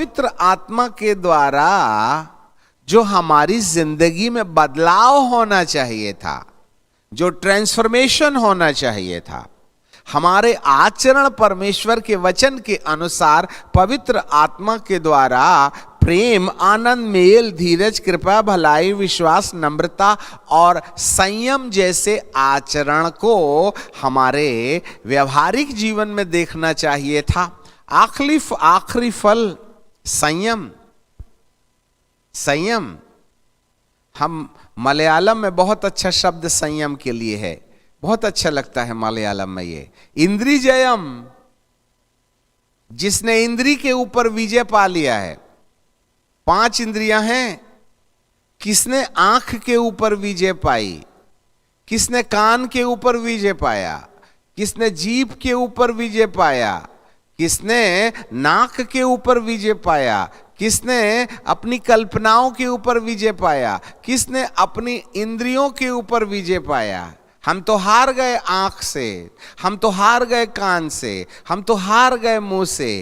पवित्र आत्मा के द्वारा जो हमारी जिंदगी में बदलाव होना चाहिए था, जो ट्रांसफॉर्मेशन होना चाहिए था, हमारे आचरण परमेश्वर के वचन के अनुसार पवित्र आत्मा के द्वारा प्रेम, आनंद, मेल, धीरज, कृपा, भलाई, विश्वास, नम्रता और संयम जैसे आचरण को हमारे व्यवहारिक जीवन में देखना चाहिए था। आखिरी फल संयम। संयम, हम मलयालम में बहुत अच्छा शब्द संयम के लिए है, बहुत अच्छा लगता है मलयालम में ये इंद्री जयम। जिसने इंद्री के ऊपर विजय पा लिया है, 5 इंद्रियां हैं, किसने आंख के ऊपर विजय पाई, किसने कान के ऊपर विजय पाया, किसने जीभ के ऊपर विजय पाया, किसने नाक के ऊपर विजय पाया, किसने अपनी कल्पनाओं के ऊपर विजय पाया, किसने अपनी इंद्रियों के ऊपर विजय पाया। हम तो हार गए आंख से, हम तो हार गए कान से, हम तो हार गए मुंह से।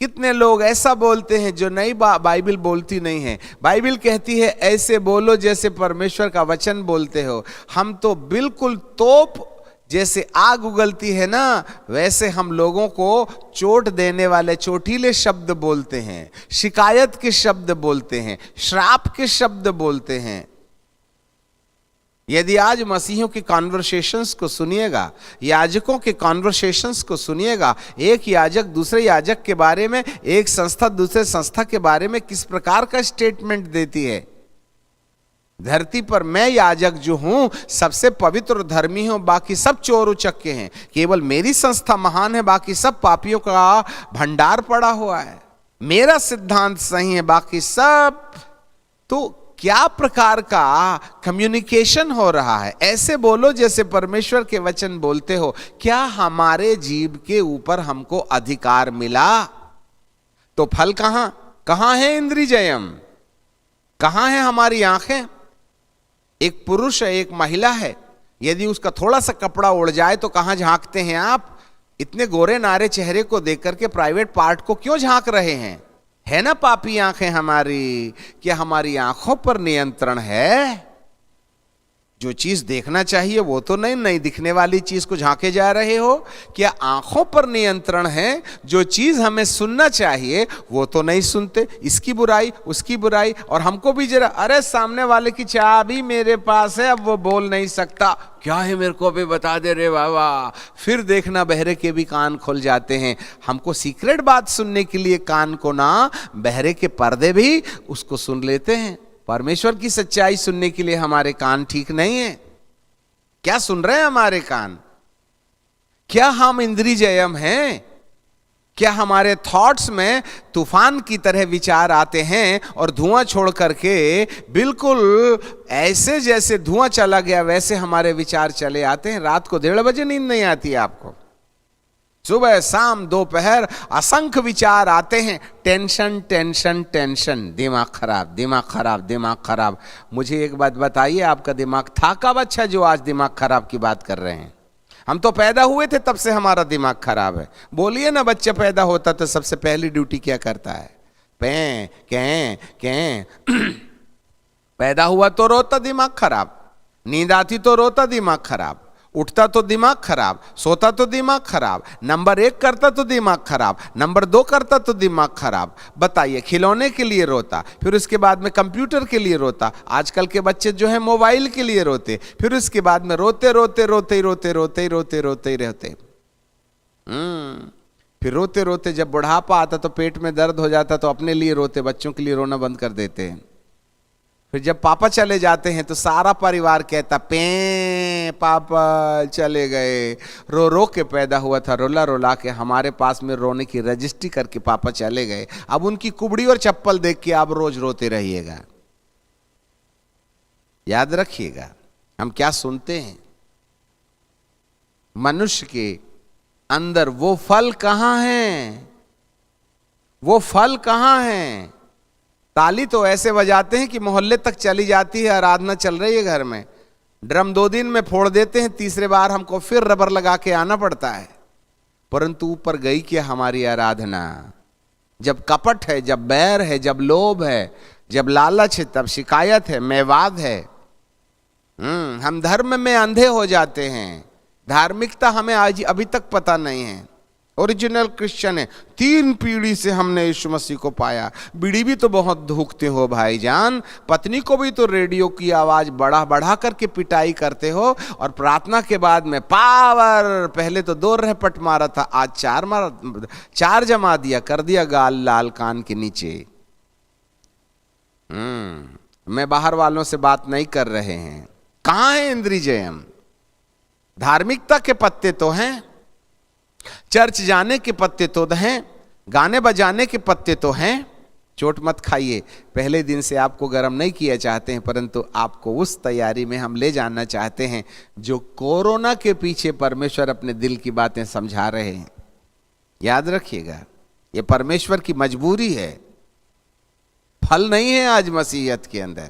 कितने लोग ऐसा बोलते हैं जो नई बाइबल बोलती नहीं है। बाइबल कहती है ऐसे बोलो जैसे परमेश्वर का वचन बोलते हो। हम तो बिल्कुल तोप जैसे आग उगलती है ना, वैसे हम लोगों को चोट देने वाले चोटीले शब्द बोलते हैं, शिकायत के शब्द बोलते हैं, श्राप के शब्द बोलते हैं। यदि आज मसीहों के कॉन्वर्सेशंस को सुनिएगा, याजकों के कॉन्वर्सेशंस को सुनिएगा, एक याजक दूसरे याजक के बारे में, एक संस्था दूसरे संस्था के बारे में किस प्रकार का स्टेटमेंट देती है। धरती पर मैं याजक जो हूं सबसे पवित्र और धर्मी हूं, बाकी सब चोर उचक्के हैं, केवल मेरी संस्था महान है, बाकी सब पापियों का भंडार पड़ा हुआ है, मेरा सिद्धांत सही है, बाकी सब। तो क्या प्रकार का कम्युनिकेशन हो रहा है। ऐसे बोलो जैसे परमेश्वर के वचन बोलते हो। क्या हमारे जीव के ऊपर हमको अधिकार मिला? तो फल कहां है इंद्रिय जयम? कहां है हमारी आंखें? एक पुरुष है, एक महिला है, यदि उसका थोड़ा सा कपड़ा उड़ जाए तो कहां झांकते हैं आप? इतने गोरे नारे चेहरे को देख करके प्राइवेट पार्ट को क्यों झांक रहे हैं? है ना पापी आंखें हमारी? क्या हमारी आंखों पर नियंत्रण है? जो चीज देखना चाहिए वो तो नहीं दिखने वाली चीज को झांके जा रहे हो। क्या आंखों पर नियंत्रण है? जो चीज हमें सुनना चाहिए वो तो नहीं सुनते, इसकी बुराई उसकी बुराई। और हमको भी जरा, अरे सामने वाले की चाबी मेरे पास है, अब वो बोल नहीं सकता, क्या है मेरे को भी बता दे रे बाबा। फिर देखना बहरे के भी कान खुल जाते हैं। हमको सीक्रेट बात सुनने के लिए कान को ना, बहरे के पर्दे भी उसको सुन लेते हैं। परमेश्वर की सच्चाई सुनने के लिए हमारे कान ठीक नहीं है। क्या सुन रहे हैं हमारे कान? क्या हम इंद्रिय जयम हैं? क्या हमारे थॉट्स में तूफान की तरह विचार आते हैं और धुआं छोड़ करके बिल्कुल ऐसे जैसे धुआं चला गया वैसे हमारे विचार चले आते हैं? रात को 1:30 बजे नींद नहीं आती है आपको? सुबह शाम दोपहर असंख्य विचार आते हैं। टेंशन टेंशन टेंशन, दिमाग खराब दिमाग खराब दिमाग खराब। मुझे एक बात बताइए, आपका दिमाग था कब अच्छा जो आज दिमाग खराब की बात कर रहे हैं? हम तो पैदा हुए थे तब से हमारा दिमाग खराब है। बोलिए ना, बच्चा पैदा होता तो सबसे पहली ड्यूटी क्या करता है? पैं कैं कैं। पैदा हुआ तो रोता दिमाग खराब, नींद आती तो रोता दिमाग खराब, उठता तो दिमाग खराब, सोता तो दिमाग खराब, नंबर 1 करता तो दिमाग खराब, नंबर 2 करता तो दिमाग खराब। बताइए, खिलौने के लिए रोता, फिर उसके बाद में कंप्यूटर के लिए रोता। आजकल के बच्चे जो है मोबाइल के लिए रोते, फिर उसके बाद में रोते रोते रोते रोते रोते रोते रोते रहते। फिर रोते रोते जब बुढ़ापा आता तो पेट में दर्द हो जाता तो अपने लिए रोते, बच्चों के लिए रोना बंद कर देते हैं। फिर जब पापा चले जाते हैं तो सारा परिवार कहता, पे पापा चले गए। रो रो के पैदा हुआ था, रोला रोला के हमारे पास में रोने की रजिस्ट्री करके पापा चले गए। अब उनकी कुबड़ी और चप्पल देख के आप रोज रोते रहिएगा। याद रखिएगा, हम क्या सुनते हैं। मनुष्य के अंदर वो फल कहां है? वो फल कहां है? ताली तो ऐसे बजाते हैं कि मोहल्ले तक चली जाती है, आराधना चल रही है घर में। ड्रम 2 दिन में फोड़ देते हैं, तीसरे बार हमको फिर रबर लगा के आना पड़ता है। परंतु ऊपर गई क्या हमारी आराधना? जब कपट है, जब बैर है, जब लोभ है, जब लालच है, तब शिकायत है, मेवाद है। हम धर्म में अंधे हो जाते हैं। धार्मिकता हमें आज अभी तक पता नहीं है। ओरिजिनल क्रिश्चियन है, 3 पीढ़ी से हमने यीशु मसीह को पाया। बीड़ी भी तो बहुत धूकते हो भाईजान, पत्नी को भी तो रेडियो की आवाज बढ़ा बढ़ा करके पिटाई करते हो, और प्रार्थना के बाद में पावर, पहले तो 2 रहपट मारा था, आज 4 जमा दिया, कर दिया गाल लाल कान के नीचे। मैं बाहर वालों से बात नहीं कर रहे हैं। कहां है इंद्रिय जयम? धार्मिकता के पत्ते तो हैं, चर्च जाने के पत्ते तो हैं, गाने बजाने के पत्ते तो हैं। चोट मत खाइए, पहले दिन से आपको गर्म नहीं किया चाहते हैं, परंतु आपको उस तैयारी में हम ले जाना चाहते हैं जो कोरोना के पीछे परमेश्वर अपने दिल की बातें समझा रहे हैं। याद रखिएगा, ये परमेश्वर की मजबूरी है, फल नहीं है आज मसीहत के अंदर।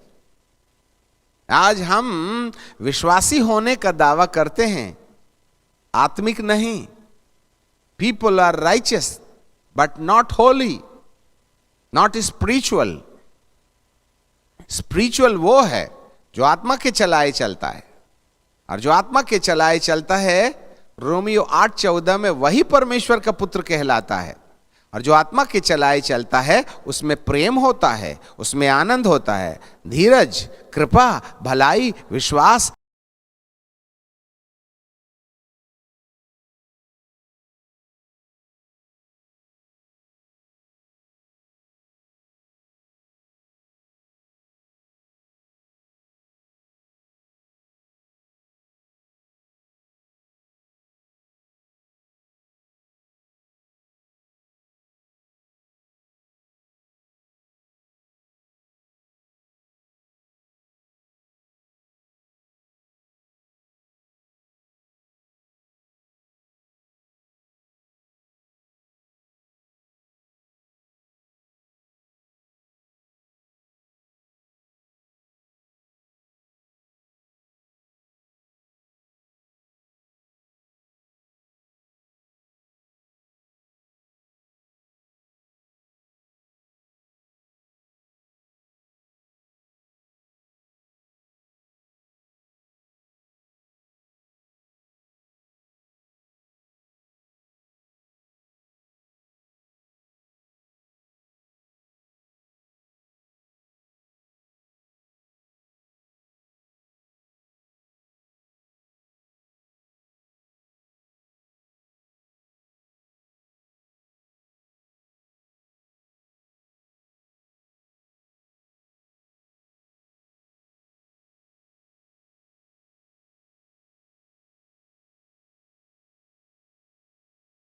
आज हम विश्वासी होने का दावा करते हैं, आत्मिक नहीं। People are righteous but not holy, not spiritual. Spiritual वो है जो आत्मा के चलाए चलता है, और जो आत्मा के चलाए चलता है, रोमियो 8:14 में वही परमेश्वर का पुत्र कहलाता है। और जो आत्मा के चलाए चलता है उसमें प्रेम होता है, उसमें आनंद होता है, धीरज, कृपा, भलाई, विश्वास,